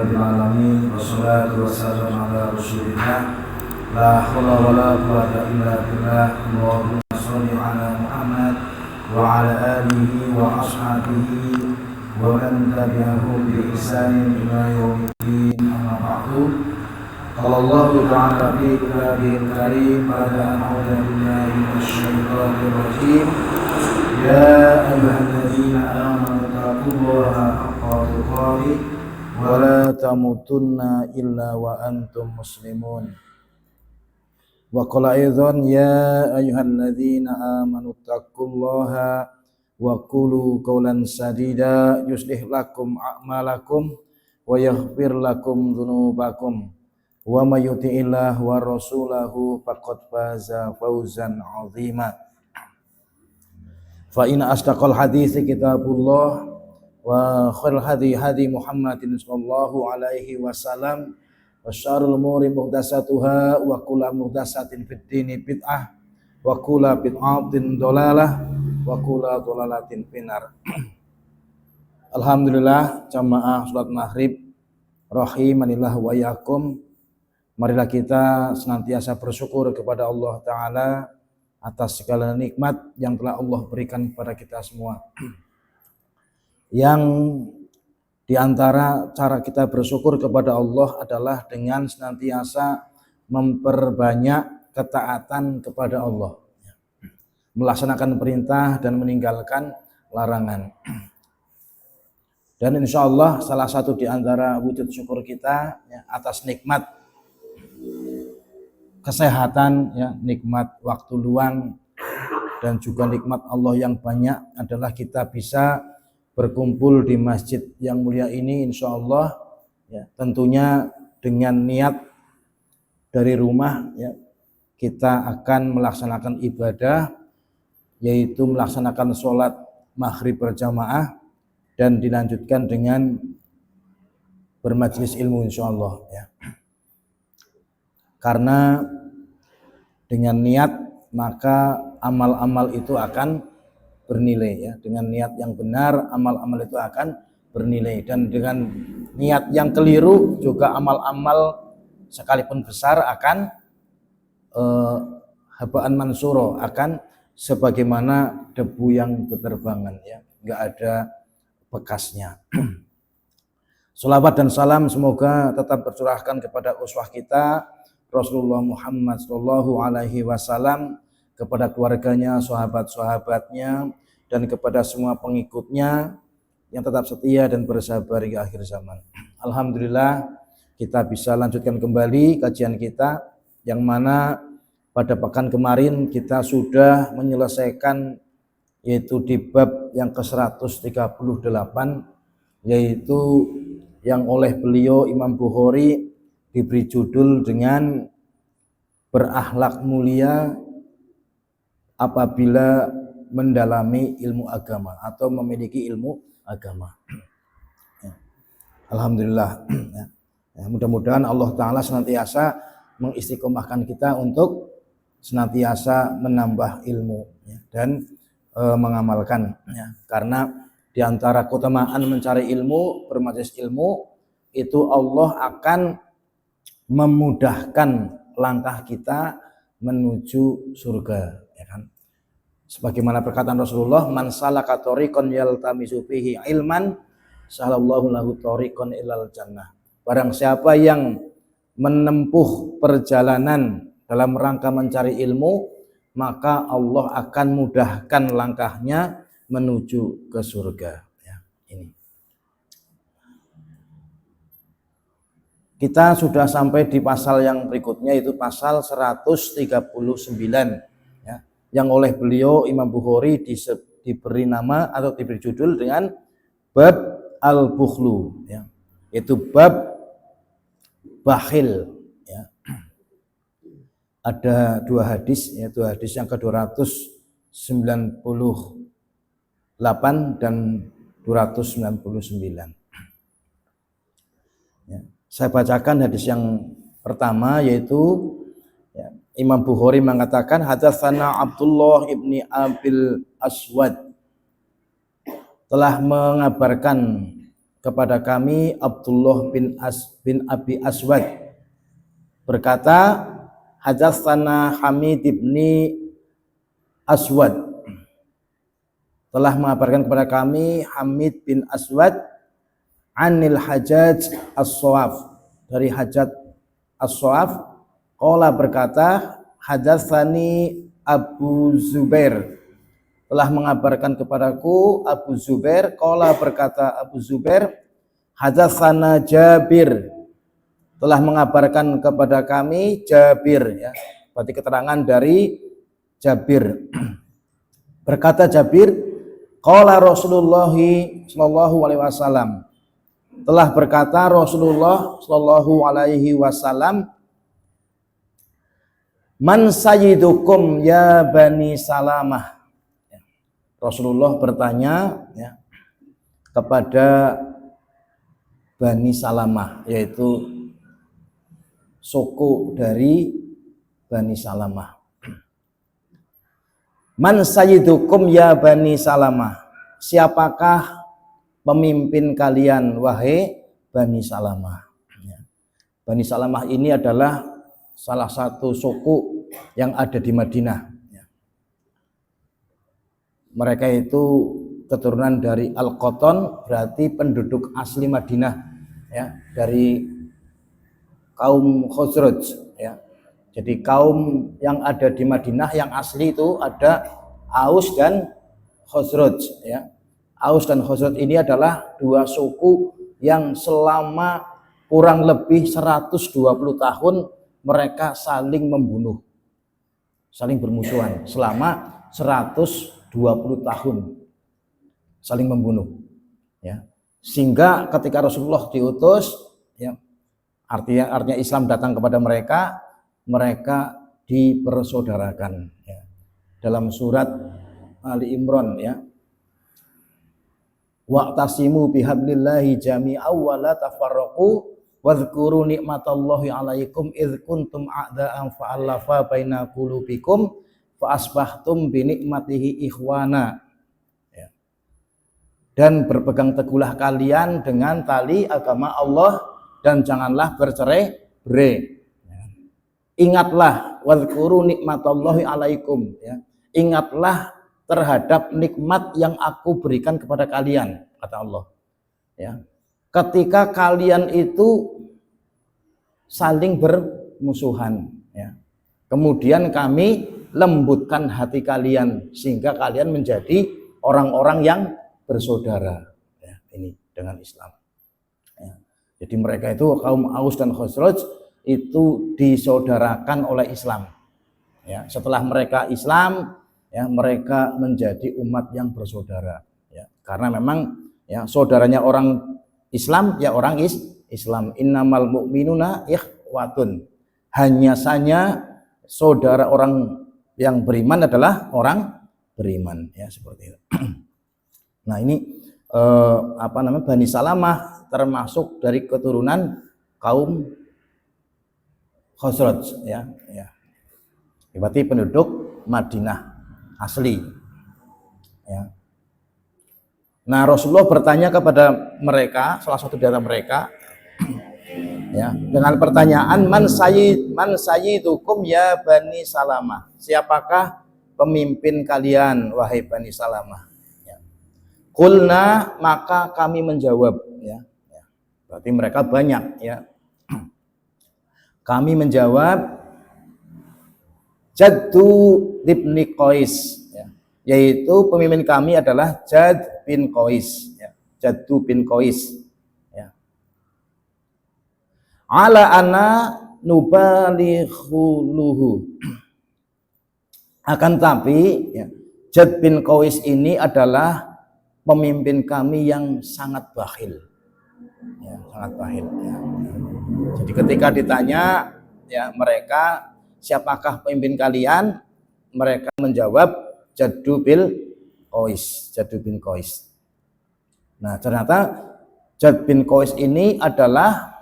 rabbil alamin wassalatu wassalamu ala rasulillah la haula wala quwwata illa billah. Allahumma shalli ala Muhammad wa ala alihi wa ashabihi wa man tabi'ahum bi ihsanin ila yaumiddin. Amma ba'du. Qala Allah ta'ala fi kitabihil karim ba'da a'udzu billahi minasyaitonir rajim. Ya ayyuhalladzina amanu taqullaha haqqa tuqatih wa la tamutunna illa wa antum muslimun. Wa qala aidan ya ayyuhalladzina amanu taqullaha wa qulu qawlan sadida yuslih lakum a'malakum wa yaghfir lakum dzunubakum wa may yuti'illah wa rasulahu faqad faza fawzan 'azima. Fa inna asdaqal hadithi kitabullah wa khairul hadi Muhammadin sallallahu alaihi wasallam wa syarrul umuri muhdatsatuha wa kullu muhdatsatin fid dini bid'ah wa kullu bid'atin dhalalah wa kullu dhalalatin finnar. Alhamdulillah, jamaah salat maghrib rahimanillah wa iyyakum. Marilah kita senantiasa bersyukur kepada Allah Ta'ala atas segala nikmat yang telah Allah berikan kepada kita semua. Yang diantara cara kita bersyukur kepada Allah adalah dengan senantiasa memperbanyak ketaatan kepada Allah, melaksanakan perintah dan meninggalkan larangan. Dan insya Allah salah satu diantara wujud syukur kita atas nikmat kesehatan, nikmat waktu luang, dan juga nikmat Allah yang banyak adalah kita bisa berkumpul di masjid yang mulia ini insya Allah, tentunya dengan niat dari rumah, kita akan melaksanakan ibadah, yaitu melaksanakan sholat maghrib berjamaah dan dilanjutkan dengan bermajlis ilmu insya Allah, Karena dengan niat maka amal-amal itu akan bernilai, Dengan niat yang benar amal-amal itu akan bernilai, dan dengan niat yang keliru juga amal-amal sekalipun besar akan habaan mansuro, akan sebagaimana debu yang berterbangan, nggak ada bekasnya. Sholawat dan salam semoga tetap tercurahkan kepada uswah kita Rasulullah Muhammad sallallahu alaihi wasallam, kepada keluarganya, sahabat-sahabatnya, dan kepada semua pengikutnya yang tetap setia dan bersabar hingga akhir zaman. Alhamdulillah kita bisa lanjutkan kembali kajian kita, yang mana pada pekan kemarin kita sudah menyelesaikan yaitu di bab yang ke-138, yaitu yang oleh beliau Imam Bukhari diberi judul dengan berakhlak mulia apabila mendalami ilmu agama atau memiliki ilmu agama. Alhamdulillah, mudah-mudahan Allah Ta'ala senantiasa mengistiqomahkan kita untuk senantiasa menambah ilmu dan mengamalkan, karena diantara keutamaan mencari ilmu, bermajlis ilmu, itu Allah akan memudahkan langkah kita menuju surga, Sebagaimana perkataan Rasulullah, man salaka thoriqan yaltamisu fihi ilman sahalallahu lahu thoriqan ilal jannah. Barang siapa yang menempuh perjalanan dalam rangka mencari ilmu, maka Allah akan mudahkan langkahnya menuju ke surga. Ini. Kita sudah sampai di pasal yang berikutnya, yaitu pasal 139, yang oleh beliau Imam Bukhari diberi nama atau diberi judul dengan bab al-bukhlu, yaitu bab bakhil. Ada dua hadis, yaitu hadis yang ke-298 dan 299. Saya bacakan hadis yang pertama, yaitu Imam Bukhari mengatakan hadatsana Abdullah ibni Abil Aswad, telah mengabarkan kepada kami Abdullah bin Abi Aswad berkata, hadatsana Hamid ibni Aswad, telah mengabarkan kepada kami Hamid bin Aswad anil Hajjaj as-Sawaf, dari Hajjaj as-Sawaf, qala berkata, hadatsani Abu Zubair, telah mengabarkan kepadaku Abu Zubair, qala berkata Abu Zubair, hadatsana Jabir, telah mengabarkan kepada kami Jabir, ya. Berarti keterangan dari Jabir. Berkata Jabir, qala Rasulullah sallallahu alaihi wasallam, telah berkata Rasulullah sallallahu alaihi wasallam, man sayyidukum ya Bani Salamah. Rasulullah bertanya, ya, kepada Bani Salamah, yaitu suku dari Bani Salamah. Man sayyidukum ya Bani Salamah, siapakah pemimpin kalian wahai Bani Salamah? Bani Salamah ini adalah salah satu suku yang ada di Madinah. Mereka itu keturunan dari Al-Qattan, berarti penduduk asli Madinah, ya, dari kaum Khazraj, ya. Jadi kaum yang ada di Madinah yang asli itu ada Aus dan Khazraj, ya. Aus dan Khazraj ini adalah dua suku yang selama kurang lebih 120 tahun mereka saling membunuh, saling bermusuhan selama 120 tahun saling membunuh, ya. Sehingga ketika Rasulullah diutus, ya, artinya Islam datang kepada mereka, mereka dipersaudarakan, ya. Dalam surat Ali Imran, ya, wa'tasimu bihablillahi jami'aw wa la tafarraqu wadhkuru ni'matallahi 'alaikum idz kuntum a'da'an fa'alafa baina qulubikum fa asbahtum bi nikmatihi ikhwana, ya. Dan berpegang teguhlah kalian dengan tali agama Allah dan janganlah bercerai-berai, ya. Ingatlah wadhkuru nikmatallahi 'alaikum, ya. Ingatlah terhadap nikmat yang aku berikan kepada kalian, kata Allah, ya. Ketika kalian itu saling bermusuhan, ya. Kemudian kami lembutkan hati kalian sehingga kalian menjadi orang-orang yang bersaudara, ya, ini dengan Islam, ya. Jadi mereka itu kaum Aus dan Khazraj itu disaudarakan oleh Islam, ya. Setelah mereka Islam, ya, mereka menjadi umat yang bersaudara, ya. Karena memang, ya, saudaranya orang Islam, ya, orang Islam. Innamal mu'minuna ikhwatun, hanya saja saudara orang yang beriman adalah orang beriman, ya, seperti itu. Nah, ini Bani Salamah termasuk dari keturunan kaum Khazraj, ya, ya. Berarti penduduk Madinah asli, ya. Nah, Rasulullah bertanya kepada mereka, salah satu dari mereka, ya, dengan pertanyaan, man sayyidukum ya Bani Salamah, siapakah pemimpin kalian wahai Bani Salamah, ya. Qulna, maka kami menjawab, ya, ya. Berarti mereka banyak, ya. Kami menjawab, Jaddu ibni Qais, ya, yaitu pemimpin kami adalah Jad bin Qais, ya. Jaddu bin Qais, ya. Ala ana nubalighuluhu, akan tapi, ya, Jad bin Qais ini adalah pemimpin kami yang sangat bakhil, ya, sangat bakhil, ya. Jadi ketika ditanya, ya, mereka, siapakah pemimpin kalian? Mereka menjawab Jaddu bin Qais. Nah, ternyata Jad bin Qais ini adalah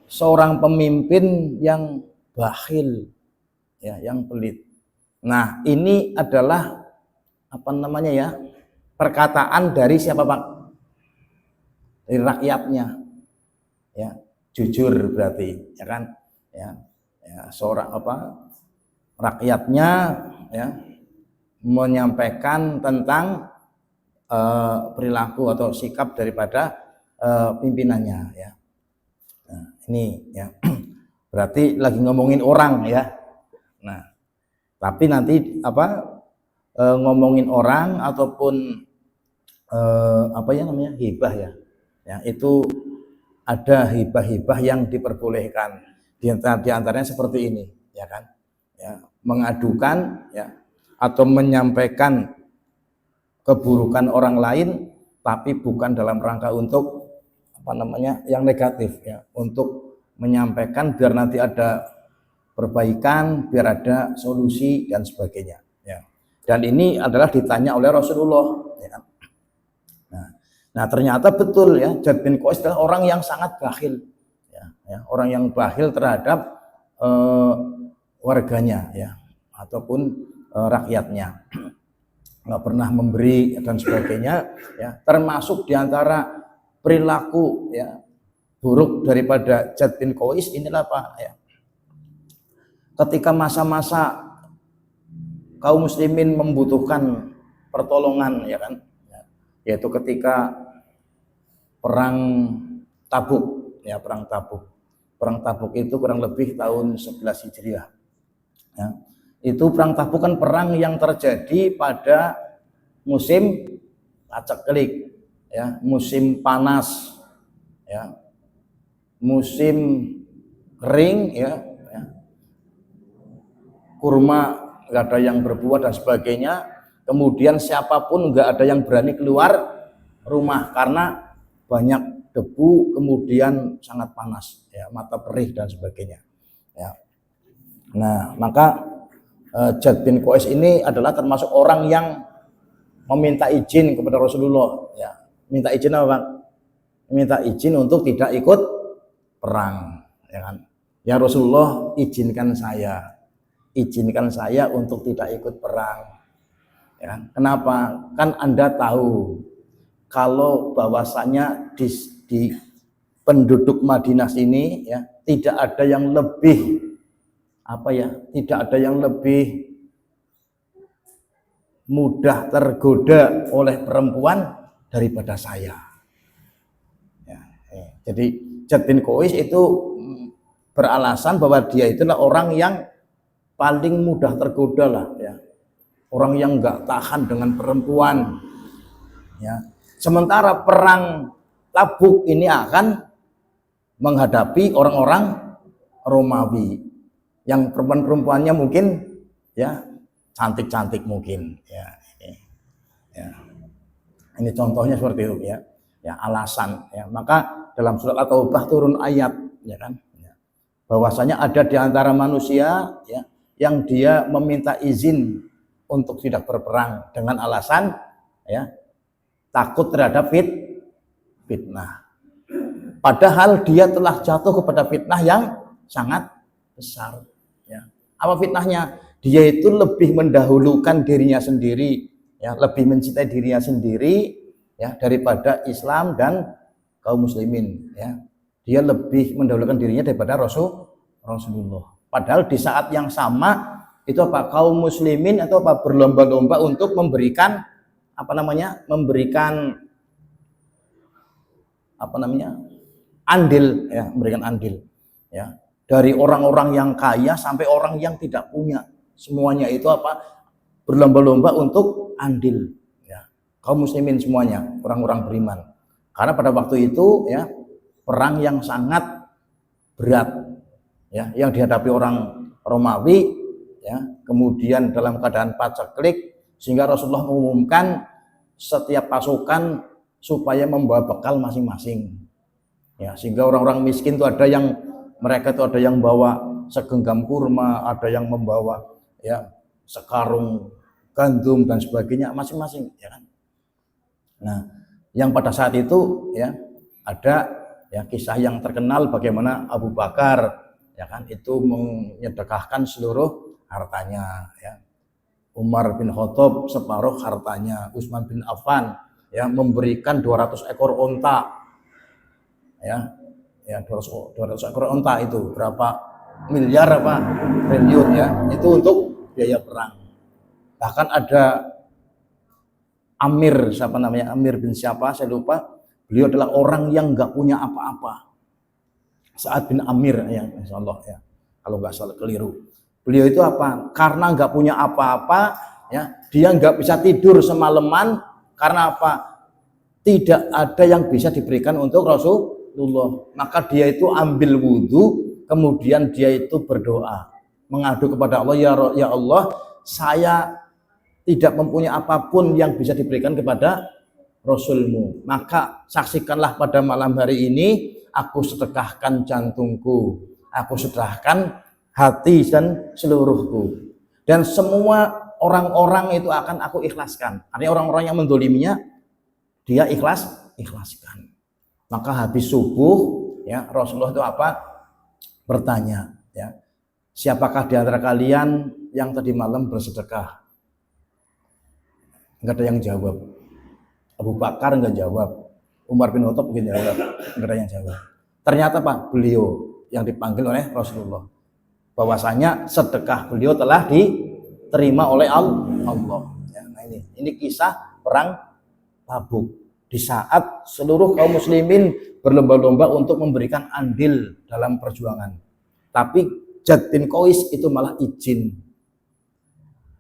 seorang pemimpin yang bakhil, ya, yang pelit. Nah, ini adalah perkataan dari siapa, Pak? dari rakyatnya, ya jujur berarti, ya kan, seorang rakyatnya, ya menyampaikan tentang perilaku atau sikap daripada pimpinannya, ya. Nah, ini ya berarti lagi ngomongin orang, ya. Nah, tapi nanti ngomongin orang ataupun hibah, ya itu ada hibah-hibah yang diperbolehkan, di antaranya seperti ini, ya kan, ya, mengadukan, ya, atau menyampaikan keburukan orang lain tapi bukan dalam rangka untuk yang negatif, ya, untuk menyampaikan biar nanti ada perbaikan, biar ada solusi dan sebagainya, ya. Dan ini adalah ditanya oleh Rasulullah, ya kan. Nah ternyata betul, ya, Jad bin Qais adalah orang yang sangat bakhil, ya, orang yang bakhil terhadap warganya, ya, ataupun rakyatnya, nggak pernah memberi dan sebagainya, ya. Termasuk diantara perilaku, ya, buruk daripada Jad bin Qais inilah Pak, ya, ketika masa-masa kaum muslimin membutuhkan pertolongan, ya kan, yaitu ketika perang Tabuk, ya, perang Tabuk itu kurang lebih tahun 11 Hijriah, ya. Itu perang Tabuk kan perang yang terjadi pada musim paceklik, ya, musim panas, ya, musim kering, ya, kurma nggak ada yang berbuah dan sebagainya. Kemudian siapapun nggak ada yang berani keluar rumah karena banyak debu, kemudian sangat panas, ya, mata perih dan sebagainya, ya. Nah maka Jad bin Qais ini adalah termasuk orang yang meminta izin kepada Rasulullah, ya. Minta izin apa, Pak? Minta izin untuk tidak ikut perang, ya kan. Ya Rasulullah, izinkan saya untuk tidak ikut perang. Ya, kenapa? Kan Anda tahu kalau bahwasanya di penduduk Madinah sini, ya, tidak ada yang lebih mudah tergoda oleh perempuan daripada saya. Ya, jadi Jad bin Qais itu beralasan bahwa dia itulah orang yang paling mudah tergoda lah, ya. Orang yang nggak tahan dengan perempuan, ya. Sementara perang Tabuk ini akan menghadapi orang-orang Romawi yang perempuan-perempuannya mungkin, ya, cantik-cantik mungkin, ya. Ini contohnya seperti itu, ya. Ya, alasan, ya. Maka dalam surat At-Taubah turun ayat, ya kan, ya, bahwasanya ada di antara manusia, ya, yang dia meminta izin untuk tidak berperang dengan alasan, ya, takut terhadap fitnah. Padahal dia telah jatuh kepada fitnah yang sangat besar, ya. Apa fitnahnya? Dia itu lebih mendahulukan dirinya sendiri, ya, lebih mencintai dirinya sendiri, ya, daripada Islam dan kaum muslimin, ya. Dia lebih mendahulukan dirinya daripada Rasulullah. Padahal di saat yang sama itu kaum muslimin atau berlomba-lomba untuk memberikan andil, ya, memberikan andil, ya, dari orang-orang yang kaya sampai orang yang tidak punya, semuanya itu berlomba-lomba untuk andil, ya, kaum muslimin semuanya, orang-orang beriman. Karena pada waktu itu, ya, perang yang sangat berat, ya, yang dihadapi orang Romawi, ya, kemudian dalam keadaan paceklik, sehingga Rasulullah mengumumkan setiap pasukan supaya membawa bekal masing-masing, ya, sehingga orang-orang miskin itu ada yang bawa segenggam kurma, ada yang membawa, ya, sekarung gandum dan sebagainya masing-masing, ya kan. Nah, yang pada saat itu, ya, ada, ya, kisah yang terkenal bagaimana Abu Bakar, ya kan, itu menyedekahkan seluruh hartanya, ya. Umar bin Khattab separuh hartanya, Utsman bin Affan, ya, memberikan 200 ekor unta, ya 200 ekor unta itu berapa miliar apa triliun ya, itu untuk biaya perang. Bahkan ada Amir, siapa namanya, Amir bin siapa saya lupa, beliau adalah orang yang nggak punya apa-apa. Sa'ad bin Amir ya, insyaallah ya, kalau nggak salah keliru. Beliau itu apa? Karena nggak punya apa-apa ya, dia nggak bisa tidur semalaman. Karena apa? Tidak ada yang bisa diberikan untuk Rasulullah. Maka dia itu ambil wudhu, kemudian dia itu berdoa, mengadu kepada Allah, ya Allah, saya tidak mempunyai apapun yang bisa diberikan kepada Rasulmu, maka saksikanlah pada malam hari ini aku sedekahkan jantungku, aku sedekahkan hati dan seluruhku, dan semua orang-orang itu akan aku ikhlaskan. Artinya orang-orang yang mendoliminya dia ikhlaskan. Maka habis subuh ya, Rasulullah itu apa? Bertanya ya, siapakah di antara kalian yang tadi malam bersedekah? Enggak ada yang jawab. Abu Bakar enggak jawab, Umar bin Khattab mungkin jawab, enggak ada yang jawab. Ternyata Pak, beliau yang dipanggil oleh Rasulullah, bahwasanya sedekah beliau telah diterima oleh Allah. Ya, nah ini kisah perang Tabuk, di saat seluruh kaum muslimin berlomba-lomba untuk memberikan andil dalam perjuangan, tapi Jad bin Qais itu malah izin.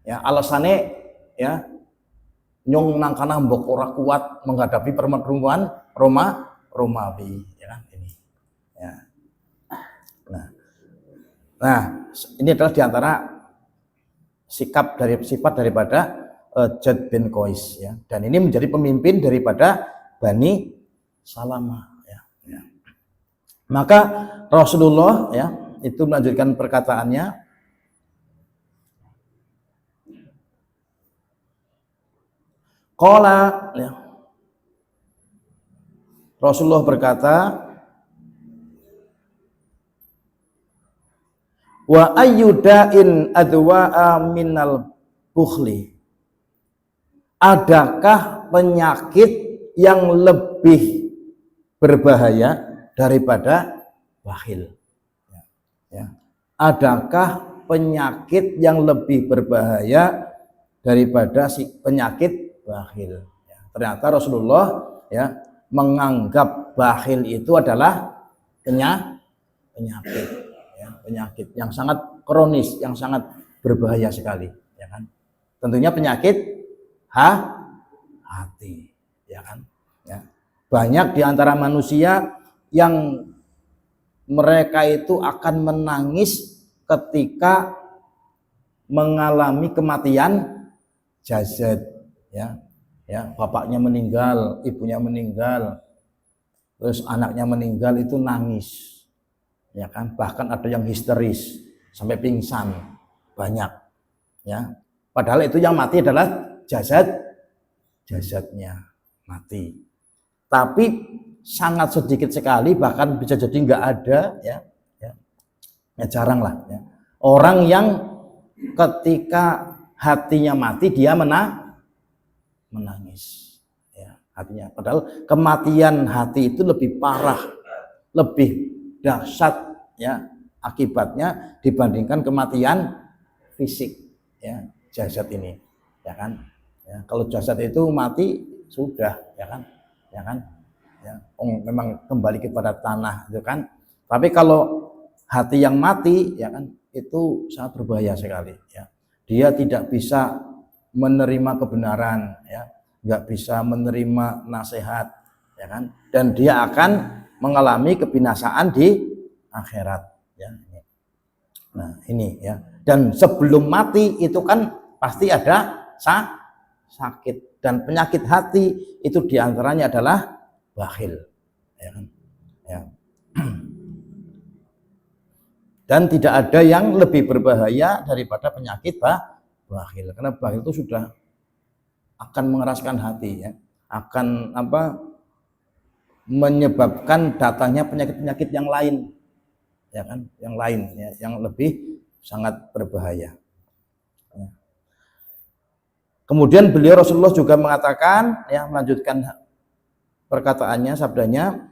Ya, alasannya ya, nyong nangkana mbok ora kuat menghadapi perempuan Romawi ya kan ini ya. Nah ini adalah diantara sifat daripada Jad bin Qais ya, dan ini menjadi pemimpin daripada Bani Salamah ya. Maka Rasulullah ya itu melanjutkan perkataannya, qala ya, Rasulullah berkata, wa ayyuda'in adwa'a minal bukhli, adakah penyakit yang lebih berbahaya daripada bakhil ya. Adakah penyakit yang lebih berbahaya daripada si penyakit bakhil ya. Ternyata Rasulullah ya menganggap bakhil itu adalah penyakit ya, penyakit yang sangat kronis, yang sangat berbahaya sekali ya kan. Tentunya penyakit hati ya kan ya. Banyak di antara manusia yang mereka itu akan menangis ketika mengalami kematian jasad ya, bapaknya meninggal, ibunya meninggal, terus anaknya meninggal, itu nangis ya kan, bahkan ada yang histeris sampai pingsan, banyak ya, padahal itu yang mati adalah jasadnya mati, tapi sangat sedikit sekali, bahkan bisa jadi nggak ada ya, jarang lah ya, orang yang ketika hatinya mati dia menangis ya, hatinya, padahal kematian hati itu lebih parah, lebih dahsyat ya akibatnya dibandingkan kematian fisik ya, jasad ini ya kan ya. Kalau jasad itu mati sudah ya kan ya, memang kembali kepada tanah itu kan, tapi kalau hati yang mati ya kan itu sangat berbahaya sekali ya. Dia tidak bisa menerima kebenaran ya, nggak bisa menerima nasihat ya kan, dan dia akan mengalami kebinasaan di akhirat ya. Nah ini ya, dan sebelum mati itu kan pasti ada sakit, dan penyakit hati itu diantaranya adalah bakhil ya kan ya. Dan tidak ada yang lebih berbahaya daripada penyakit bakhil, karena bakhil itu sudah akan mengeraskan hati ya, akan menyebabkan datangnya penyakit-penyakit yang lain ya kan, yang lain ya, yang lebih sangat berbahaya ya. Kemudian beliau Rasulullah juga mengatakan ya, melanjutkan perkataannya, sabdanya,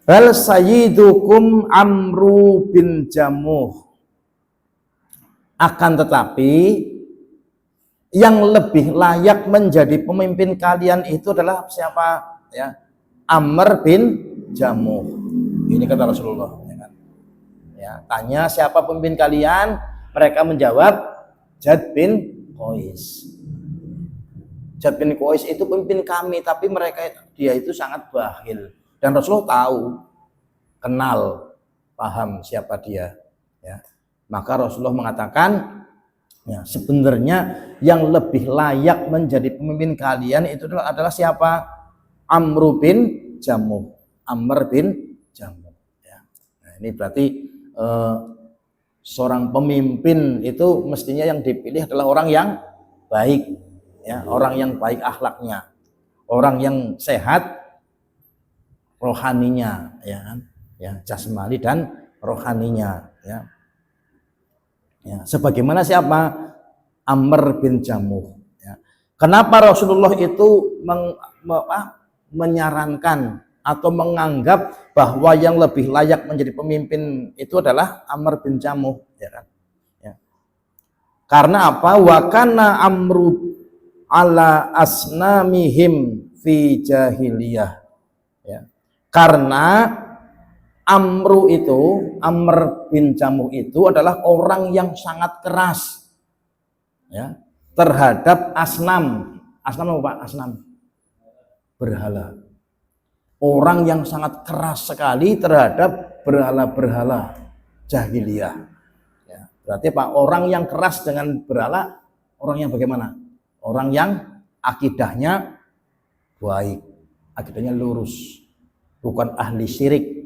Bal sayyidukum Amru bin Jamuh. Akan tetapi yang lebih layak menjadi pemimpin kalian itu adalah siapa? Ya, Amr bin Jamuh. Ini kata Rasulullah. Ya, tanya siapa pemimpin kalian? Mereka menjawab Jad bin Qais. Jad bin Qais itu pemimpin kami, tapi dia itu sangat bakhil. Dan Rasulullah tahu, kenal, paham siapa dia. Ya. Maka Rasulullah mengatakan, ya, sebenarnya yang lebih layak menjadi pemimpin kalian itu adalah siapa? Amr bin Jamuh. Amr bin Jamuh. Ya. Nah, ini berarti seorang pemimpin itu mestinya yang dipilih adalah orang yang baik, ya, orang yang baik akhlaknya, orang yang sehat rohaninya, ya kan, ya, jasmani dan rohaninya, ya. Ya, sebagaimana siapa? Amr bin Jamuh. Ya. Kenapa Rasulullah itu menyarankan atau menganggap bahwa yang lebih layak menjadi pemimpin itu adalah Amr bin Jamuh, ya kan? Ya. Karena apa? Wa kana Amru ala asnamihim fi jahiliyah. Ya. Karena Amr bin Jamuh itu adalah orang yang sangat keras, ya, terhadap asnam. Asnam apa Pak? Asnam, berhala. Orang yang sangat keras sekali terhadap berhala-berhala jahiliyah. Ya, berarti Pak, orang yang keras dengan berhala, orang yang bagaimana? Orang yang akidahnya baik, akidahnya lurus, bukan ahli syirik.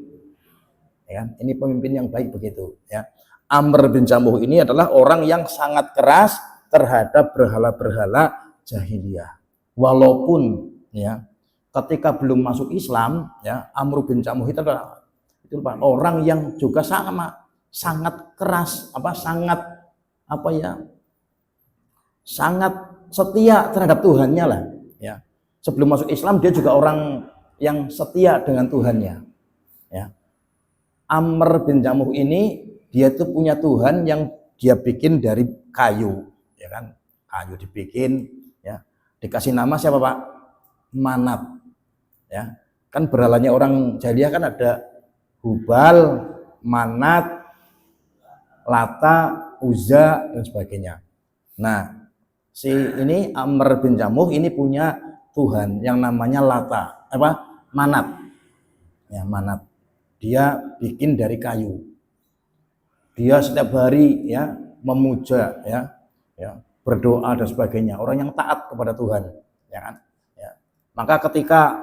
Ya, ini pemimpin yang baik begitu. Ya. Amr bin Jamuh ini adalah orang yang sangat keras terhadap berhala-berhala jahiliyah. Walaupun, ya, ketika belum masuk Islam, ya, Amr bin Jamuh itu adalah orang yang juga sangat keras, sangat setia terhadap Tuhannya lah, ya. Sebelum masuk Islam dia juga orang yang setia dengan Tuhannya, ya. Amr bin Jamuh ini dia tuh punya Tuhan yang dia bikin dari kayu, ya kan, kayu dibikin, ya, dikasih nama siapa Pak? Manat. Ya, kan berhalanya orang jahiliyah kan ada Hubal, Manat, Lata, Uzza dan sebagainya. Nah, si ini Amr bin Jamuh ini punya Tuhan yang namanya Lata, Manat. Ya, Manat. Dia bikin dari kayu. Dia setiap hari, ya, memuja, ya, berdoa dan sebagainya. Orang yang taat kepada Tuhan, ya kan? Ya. Maka ketika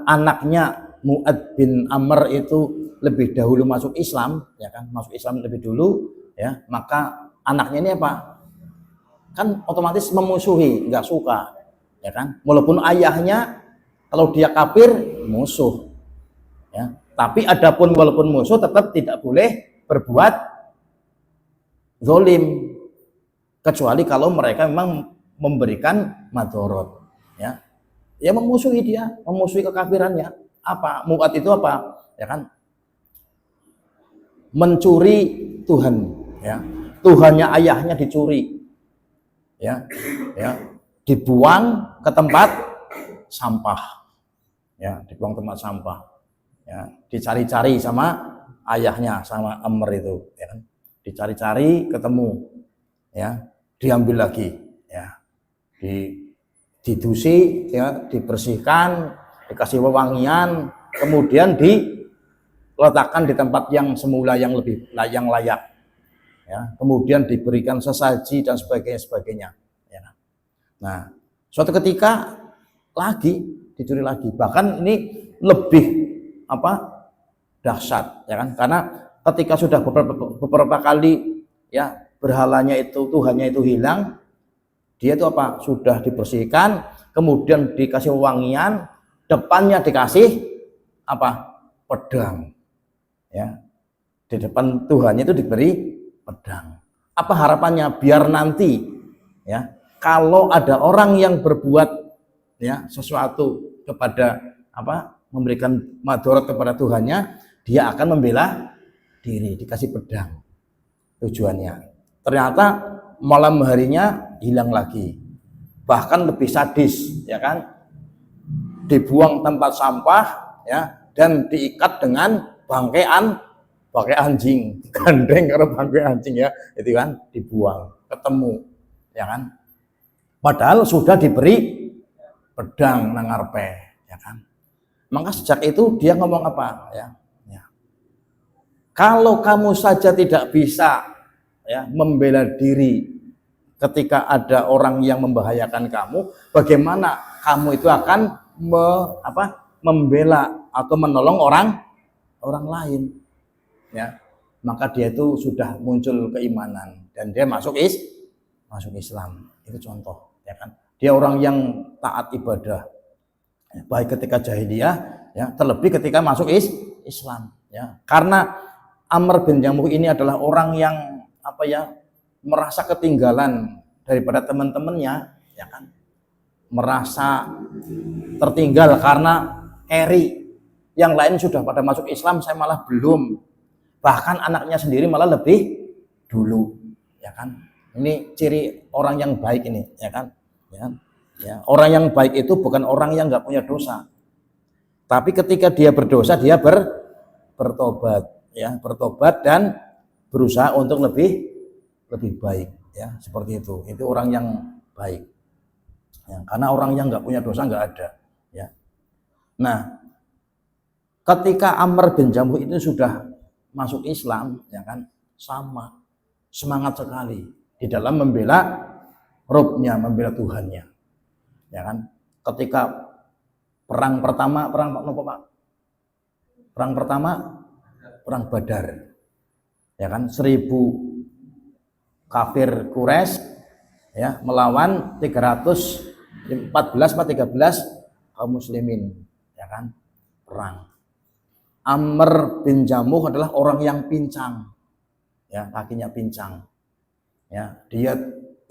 anaknya Mu'ad bin Amr itu lebih dahulu masuk Islam, ya kan, masuk Islam lebih dulu, ya, maka anaknya ini apa? Kan otomatis memusuhi, nggak suka, ya kan, walaupun ayahnya kalau dia kafir musuh, ya, tapi adapun walaupun musuh tetap tidak boleh berbuat zalim, kecuali kalau mereka memang memberikan madorot, ya. Ya, memusuhi dia, memusuhi kekafirannya. Apa? Mu'ad itu apa? Ya kan? Mencuri Tuhan, ya. Tuhannya ayahnya dicuri. Ya. Ya. Dibuang ke tempat sampah. Ya, dibuang tempat sampah. Ya, dicari-cari sama ayahnya, sama Amr itu, ya kan? Dicari-cari ketemu. Ya, diambil lagi, ya. Didusi, ya, dibersihkan, dikasih wewangian, kemudian diletakkan di tempat yang semula yang lebih layak, ya, kemudian diberikan sesaji dan sebagainya, ya. Nah, suatu ketika lagi dicuri lagi, bahkan ini lebih dahsyat, ya kan, karena ketika sudah beberapa kali, ya, berhalanya itu, Tuhannya itu hilang, dia itu sudah dibersihkan, kemudian dikasih wangian, depannya dikasih pedang, ya, di depan Tuhannya itu diberi pedang. Apa harapannya? Biar nanti, ya, kalau ada orang yang berbuat, ya, sesuatu kepada memberikan madarat kepada Tuhannya, dia akan membela diri, dikasih pedang tujuannya. Ternyata malam harinya hilang lagi, bahkan lebih sadis, ya kan, dibuang tempat sampah, ya, dan diikat dengan bangkai anjing, gandeng karena bangkai anjing, ya, itu kan, dibuang, ketemu, ya kan, padahal sudah diberi pedang nangarpe, ya kan. Maka sejak itu dia ngomong apa, ya, kalau kamu saja tidak bisa, ya, membela diri ketika ada orang yang membahayakan kamu, bagaimana kamu itu akan membela atau menolong orang lain, ya. Maka dia itu sudah muncul keimanan dan dia masuk Islam. Itu contoh, ya kan. Dia orang yang taat ibadah, baik ketika jahiliyah, ya, terlebih ketika masuk Islam, ya. Karena Amr bin Jamuh ini adalah orang yang merasa ketinggalan daripada teman-temannya, ya kan, merasa tertinggal karena yang lain sudah pada masuk Islam, saya malah belum, bahkan anaknya sendiri malah lebih dulu, ya kan. Ini ciri orang yang baik ini, ya kan, ya. Orang yang baik itu bukan orang yang nggak punya dosa, tapi ketika dia berdosa dia bertobat, ya, bertobat dan berusaha untuk lebih baik, ya, seperti itu orang yang baik, ya, karena orang yang nggak punya dosa nggak ada, ya. Nah, ketika Amr bin Jamuh itu sudah masuk Islam, ya kan, sama semangat sekali di dalam membela Robnya, membela Tuhannya, ya kan. Ketika perang pertama perang Badar, ya kan, 1000 kafir Quraisy, ya, melawan 314 atau 13 kaum muslimin, ya kan, perang. Amr bin Jamuh adalah orang yang pincang, ya, kakinya pincang, ya. Dia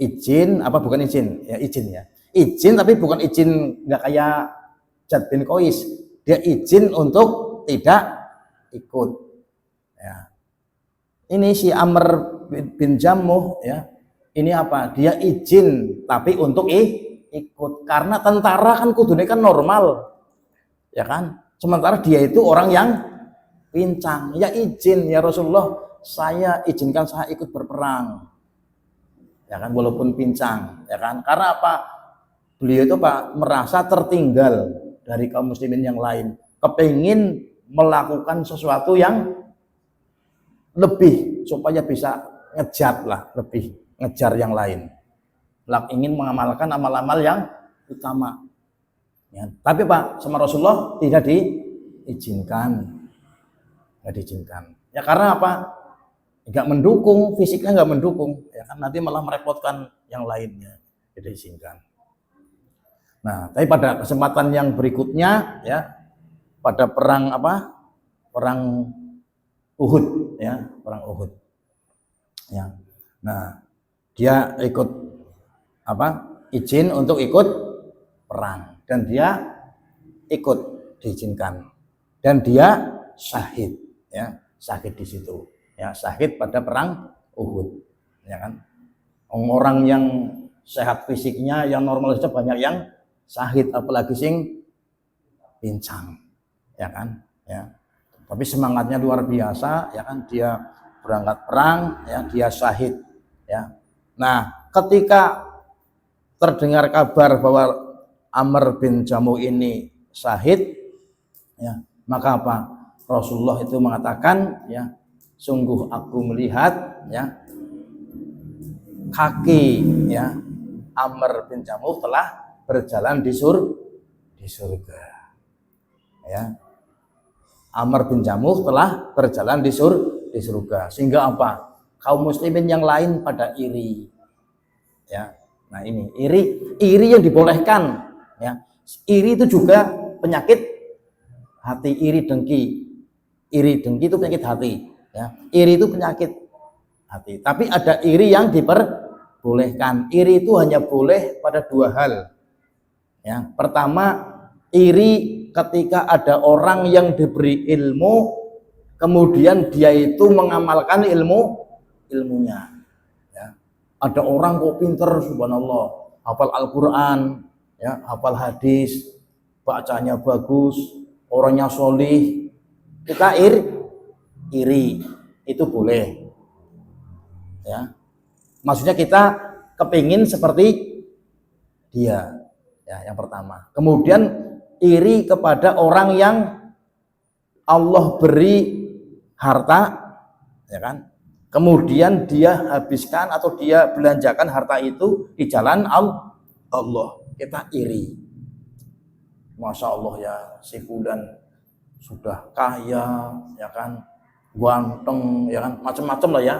izin tapi bukan izin nggak kayak Jad bin Qais, dia izin untuk tidak ikut, ya. Ini si Amr bin Jamuh, ya, ini apa? Dia izin tapi untuk ikut, karena tentara kan kudune kan normal, ya kan. Sementara dia itu orang yang pincang, ya izin, ya Rasulullah, saya izinkan saya ikut berperang, ya kan, walaupun pincang, ya kan. Karena apa? Beliau itu merasa tertinggal dari kaum muslimin yang lain, kepingin melakukan sesuatu yang lebih supaya bisa ngejar yang lain, ingin mengamalkan amal-amal yang utama, ya. Tapi sama Rasulullah tidak diizinkan, ya, karena apa? Nggak mendukung, fisiknya nggak mendukung, ya kan, nanti malah merepotkan yang lainnya, tidak diizinkan. Nah, tapi pada kesempatan yang berikutnya, ya, pada perang Uhud, ya, perang Uhud, ya. Nah, dia ikut izin untuk ikut perang dan dia ikut, diizinkan, dan dia syahid, ya, syahid di situ, ya, syahid pada perang Uhud, ya kan. Orang yang sehat fisiknya, yang normal saja banyak yang syahid, apalagi sing pincang, ya kan, ya. Tapi semangatnya luar biasa, ya kan, dia berangkat perang, ya, dia syahid, ya. Nah, ketika terdengar kabar bahwa Amr bin Jamuh ini syahid, ya, maka apa? Rasulullah itu mengatakan, ya, sungguh aku melihat, ya, kaki, ya, Amr bin Jamuh telah berjalan di surga, ya. Amr bin Jamuh telah berjalan di surga, sehingga apa? Kaum muslimin yang lain pada iri, ya. Nah, ini iri yang dibolehkan, ya. Iri itu juga penyakit hati, iri dengki itu penyakit hati, ya. Iri itu penyakit hati. Tapi ada iri yang diperbolehkan. Iri itu hanya boleh pada 2 hal, ya. Pertama, iri ketika ada orang yang diberi ilmu kemudian dia itu mengamalkan ilmunya. Ya. Ada orang kok pinter, subhanallah, hafal Al-Quran, ya, hafal hadis, bacanya bagus, orangnya solih, kita iri, itu boleh. Ya, maksudnya kita kepingin seperti dia, ya, yang pertama. Kemudian iri kepada orang yang Allah beri harta, ya kan? Kemudian dia habiskan atau dia belanjakan harta itu di jalan Allah, kita iri. Masya Allah ya, si fulan sudah kaya, ya kan, ganteng, ya kan, macam-macam lah ya,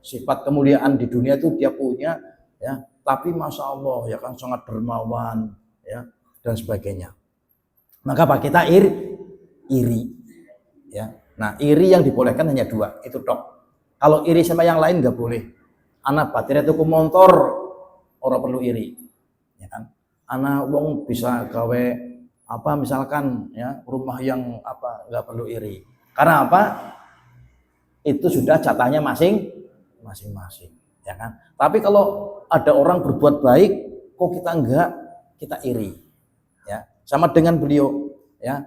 sifat kemuliaan di dunia itu dia punya, ya, tapi masya Allah ya kan sangat dermawan, ya, dan sebagainya. Maka apa, kita iri, ya. Nah, iri yang dibolehkan hanya dua, itu tok. Kalau iri sama yang lain nggak boleh. Anak batirnya tuku motor, orang perlu iri, ya kan. Anak wong bisa gawe apa misalkan, ya, rumah yang apa, nggak perlu iri. Karena apa? Itu sudah jatahnya masing-masing, ya kan. Tapi kalau ada orang berbuat baik kok kita enggak, kita iri, ya. Sama dengan beliau, ya,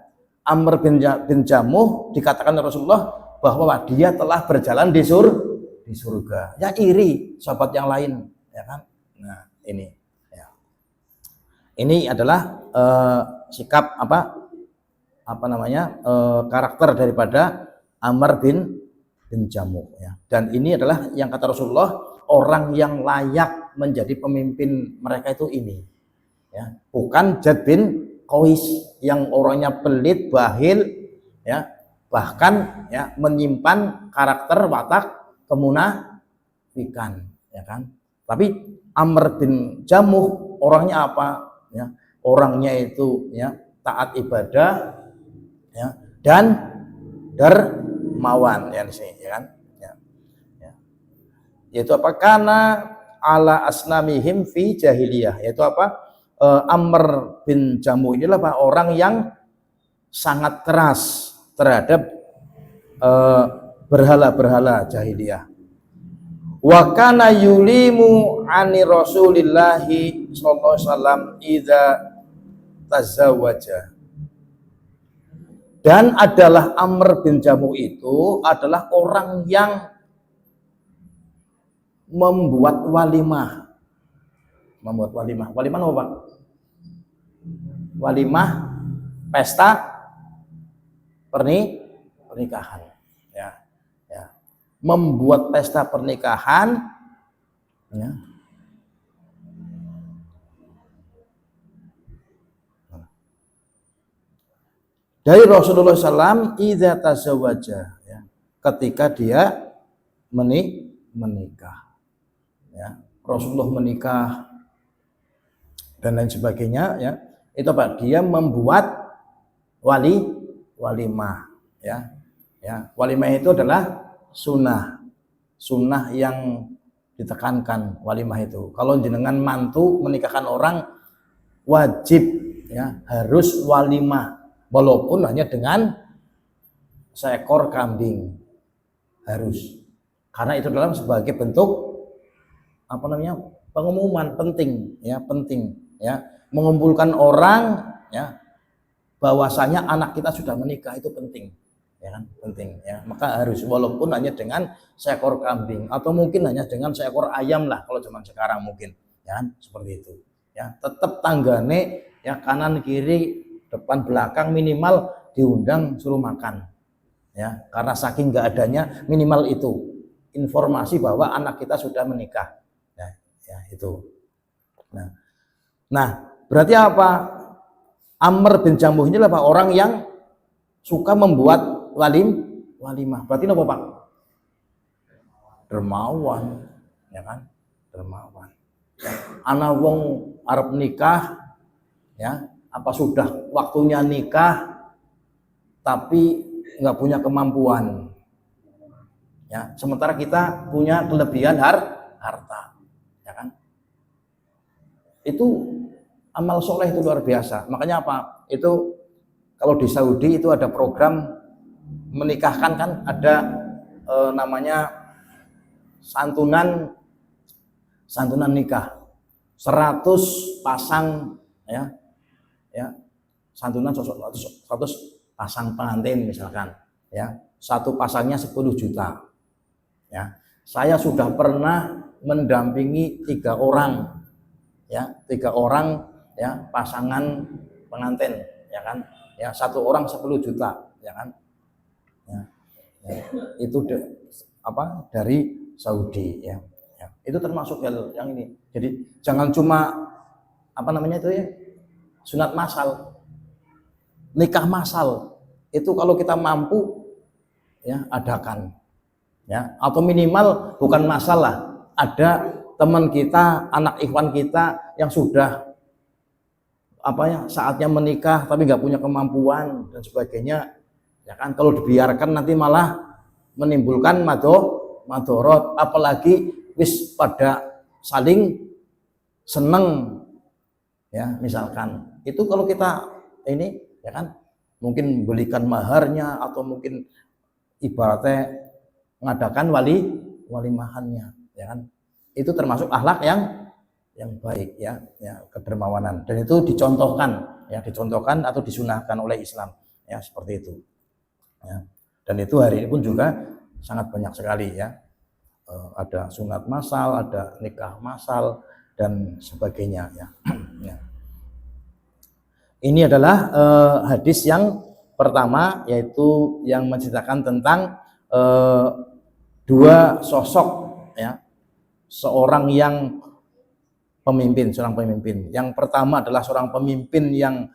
Amr bin Jamuh dikatakan Rasulullah bahwa dia telah berjalan di surga, ya, iri sahabat yang lain, ya kan. Nah, ini, ya, ini adalah sikap apa namanya, karakter daripada Amr bin Jamuh, ya. Dan ini adalah yang kata Rasulullah, orang yang layak menjadi pemimpin mereka itu ini, ya, bukan Jad bin Qais yang orangnya pelit, bahil, ya, bahkan, ya, menyimpan karakter watak kemunafikan, ya kan. Tapi Amr bin Jamuh orangnya apa, ya, orangnya itu, ya, taat ibadah, ya, dan dermawan, ya, di sini, ya kan, ya. Yaitu apa, karena ala asnamihim fi jahiliyah, yaitu apa, Amr bin Jamuh inilah Pak, orang yang sangat keras terhadap berhala-berhala jahiliyah. Wa kana yulimu ani Rasulillahi sallallahu alaihi wasallam idza tazawwaja. Dan adalah Amr bin Jamuh itu adalah orang yang membuat walimah. Walimah apa, Pak? Walimah pesta pernikahan, ya, ya. Membuat pesta pernikahan, ya. Dari Rasulullah SAW idza tazawwaja, ya, ketika dia menikah, ya, Rasulullah menikah dan lain sebagainya, ya, itu apa, dia membuat walimah, ya, ya. Walimah itu adalah sunnah yang ditekankan. Walimah itu kalau jenengan mantu menikahkan orang wajib, ya, harus walimah, walaupun hanya dengan seekor kambing, harus, karena itu adalah sebagai bentuk apa namanya, pengumuman penting, ya, mengumpulkan orang, ya, bahwasanya anak kita sudah menikah, itu penting, ya kan, penting, ya. Maka harus, walaupun hanya dengan seekor kambing atau mungkin hanya dengan seekor ayam lah kalau zaman sekarang mungkin, ya kan, seperti itu, ya. Tetap tanggane, ya, kanan kiri depan belakang minimal diundang suruh makan, ya, karena saking nggak adanya minimal itu informasi bahwa anak kita sudah menikah, ya, itu. Nah, berarti apa? Amr bin Jamuh ini adalah orang yang suka membuat walimah. Berarti apa, Pak? Dermawan, ya kan? Dermawan. Ana wong arep nikah, ya, apa sudah waktunya nikah tapi nggak punya kemampuan, ya, sementara kita punya kelebihan harta, ya kan. Itu amal soleh itu luar biasa. Makanya apa? itu kalau di Saudi itu ada program menikahkan, kan ada namanya santunan nikah 100 pasang, ya santunan 100 pasang pengantin misalkan, ya satu pasangnya 10 juta. Ya, saya sudah pernah mendampingi 3 orang, ya 3 orang, ya pasangan pengantin, ya kan, ya satu orang 10 juta, ya kan, ya, itu dari Saudi, ya. Itu termasuk hal yang ini. Jadi jangan cuma itu ya, sunat massal, nikah massal itu kalau kita mampu, ya adakan, ya atau minimal bukan masalah ada teman kita, anak ikhwan kita yang sudah saatnya menikah tapi nggak punya kemampuan dan sebagainya, ya kan, kalau dibiarkan nanti malah menimbulkan madorot, apalagi wis pada saling seneng, ya misalkan itu kalau kita ini, ya kan, mungkin belikan maharnya atau mungkin ibaratnya mengadakan walimahannya, ya kan, itu termasuk akhlak yang baik, ya kedermawanan, dan itu dicontohkan atau disunahkan oleh Islam, ya seperti itu, ya. Dan itu hari ini pun juga sangat banyak sekali, ya, ada sunat massal, ada nikah massal dan sebagainya, ya. Ya. Ini adalah hadis yang pertama, yaitu yang menceritakan tentang 2 sosok, ya, seorang pemimpin. Yang pertama adalah seorang pemimpin yang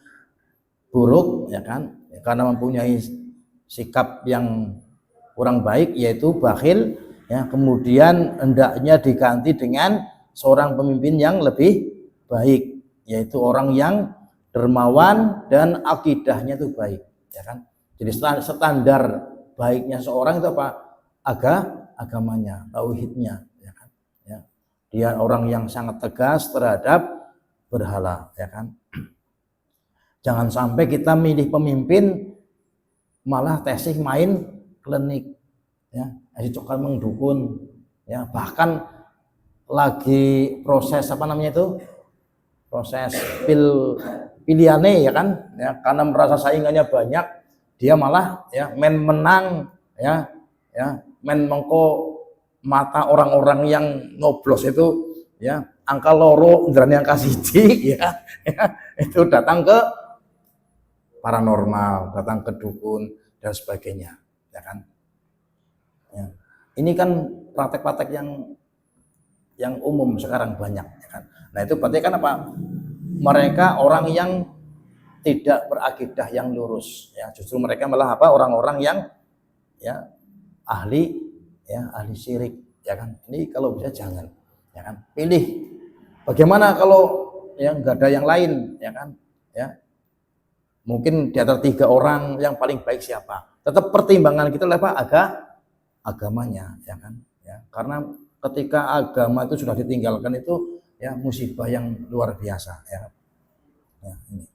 buruk, ya kan, karena mempunyai sikap yang kurang baik, yaitu bakhil, ya. Kemudian hendaknya diganti dengan seorang pemimpin yang lebih baik, yaitu orang yang dermawan dan akidahnya itu baik, ya kan. Jadi standar baiknya seorang itu apa? Agamanya, tauhidnya, ya kan. Ya. Dia orang yang sangat tegas terhadap berhala, ya kan. Jangan sampai kita milih pemimpin malah tesih main klinik, ya, asih cokal mengdukun, ya, bahkan lagi proses proses pilihannya, ya kan, ya, karena merasa saingannya banyak, dia malah, ya, menang, ya men mengko mata orang-orang yang nyoblos itu, ya, angka loro ndrani angka siji, ya, itu datang ke paranormal, datang ke dukun dan sebagainya, ya kan. Ya. Ini kan praktek-praktek yang umum sekarang banyak, ya kan. Nah itu berarti kan apa? Mereka orang yang tidak berakidah yang lurus, ya, justru mereka malah orang-orang yang, ya, ahli syirik, ya kan. Ini kalau bisa jangan, ya kan, pilih. Bagaimana kalau yang nggak ada yang lain, ya kan, ya, mungkin di antara 3 orang yang paling baik siapa? Tetap pertimbangan kita adalah agamanya, ya kan, ya, karena ketika agama itu sudah ditinggalkan itu, ya, musibah yang luar biasa, ya. Ya, ini.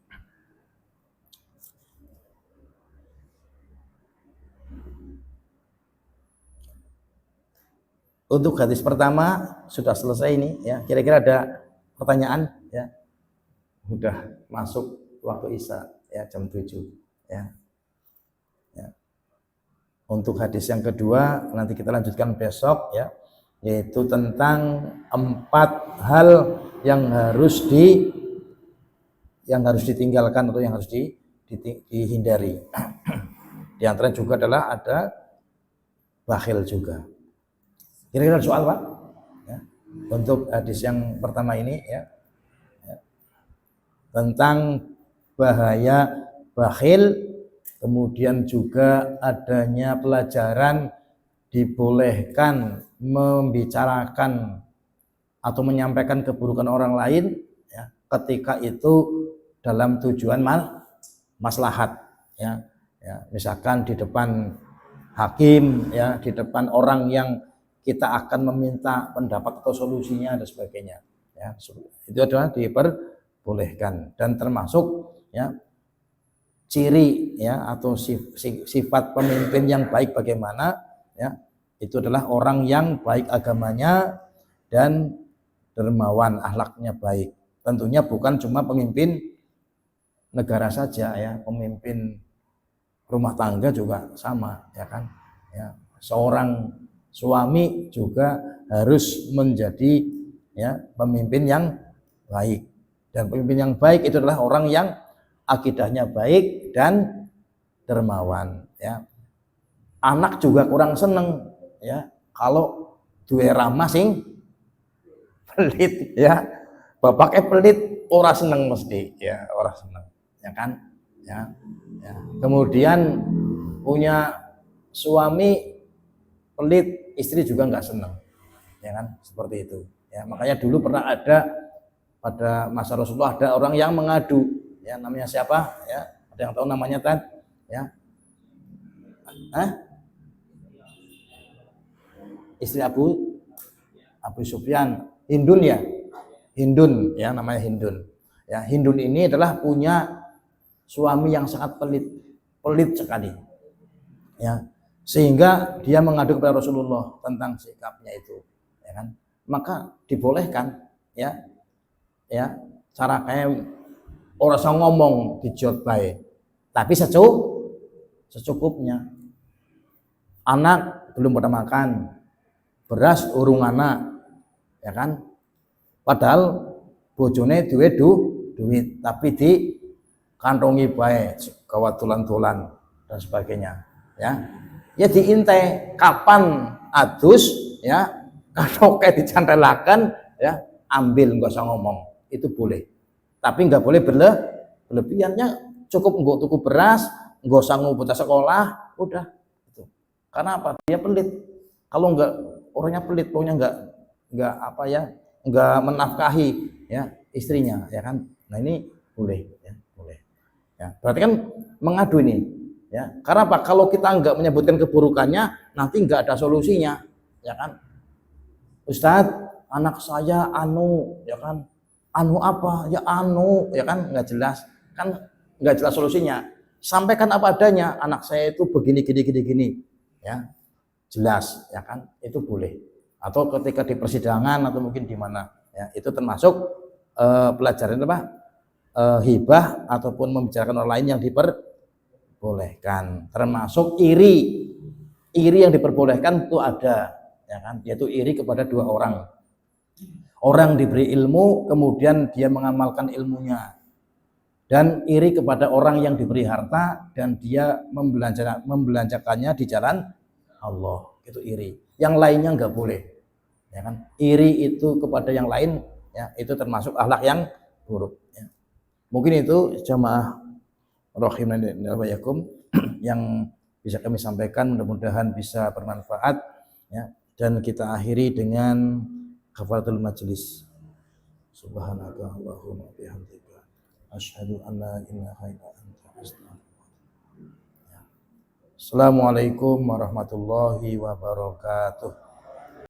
Untuk hadis pertama sudah selesai ini, ya. Kira-kira ada pertanyaan, ya? Sudah masuk waktu Isya, ya, jam 7, ya. Ya. Untuk hadis yang kedua nanti kita lanjutkan besok, ya, yaitu tentang 4 hal yang harus ditinggalkan atau yang harus dihindari. Di antaranya juga adalah ada bakhil juga. Kira-kira soal, Pak? Ya. Untuk hadis yang pertama ini, ya, tentang bahaya bakhil, kemudian juga adanya pelajaran dibolehkan membicarakan atau menyampaikan keburukan orang lain, ya, ketika itu dalam tujuan maslahat, ya, misalkan di depan hakim, ya, di depan orang yang kita akan meminta pendapat atau solusinya dan sebagainya, ya, itu adalah diperbolehkan dan termasuk, ya, ciri ya atau sifat pemimpin yang baik bagaimana ya, itu adalah orang yang baik agamanya dan dermawan, akhlaknya baik. Tentunya bukan cuma pemimpin negara saja ya, pemimpin rumah tangga juga sama ya kan ya. Seorang suami juga harus menjadi ya pemimpin yang baik, dan pemimpin yang baik itu adalah orang yang akidahnya baik dan dermawan ya. Anak juga kurang seneng ya kalau duwe ramah sing pelit ya. Bapaknya pelit ora seneng mesti ya, ora seneng ya kan ya. Ya. Kemudian punya suami pelit, istri juga nggak seneng ya kan, seperti itu ya. Makanya dulu pernah ada pada masa Rasulullah ada orang yang mengadu ya, namanya siapa ya, ada yang tahu namanya kan ya? Istri Abu Sufyan, Hindun ya, Hindun ya, namanya Hindun ya. Hindun ini adalah punya suami yang sangat pelit sekali ya, sehingga dia mengadu kepada Rasulullah tentang sikapnya itu ya kan. Maka dibolehkan ya cara kayak orang sang ngomong dijawab baik, tapi secukupnya. Anak belum pada makan, beras urung anak ya kan, padahal bojone duwe duit tapi di kantongi bae gawat tulan-tulan dan sebagainya ya. Ya diintai kapan adus ya, katoke dicantelakan ya, ambil, nggak usah ngomong, itu boleh. Tapi nggak boleh berlebihannya, cukup nggak tuku beras, nggak usah bocah sekolah, udah itu. Karena apa? Dia pelit. Kalau nggak, orangnya pelit, pokoknya nggak apa ya, nggak menafkahi ya istrinya ya kan. Nah ini boleh ya, boleh ya. Berarti kan mengadu ini ya. Karena apa? Kalau kita nggak menyebutkan keburukannya, nanti nggak ada solusinya ya kan. Ustadz, anak saya anu ya kan, anu apa ya, anu ya kan, nggak jelas kan, nggak jelas solusinya. Sampaikan apa adanya, anak saya itu begini gini ya, jelas ya kan, itu boleh. Atau ketika di persidangan atau mungkin di mana ya, itu termasuk pelajaran apa, hibah ataupun membicarakan orang lain yang diperbolehkan. Termasuk iri yang diperbolehkan itu ada ya kan, yaitu iri kepada dua orang. Orang diberi ilmu kemudian dia mengamalkan ilmunya, dan iri kepada orang yang diberi harta dan dia membelanjakannya di jalan Allah, itu iri. Yang lainnya nggak boleh ya kan. Iri itu kepada yang lain ya, itu termasuk akhlak yang buruk ya. Mungkin itu jamaah rahimanillah yang bisa kami sampaikan, mudah-mudahan bisa bermanfaat ya. Dan kita akhiri dengan kafaratul majlis. Subhanaka Allahumma bihamdika asyhadu an la ilaha illa anta astaghfiruka. Assalamualaikum warahmatullahi wabarakatuh.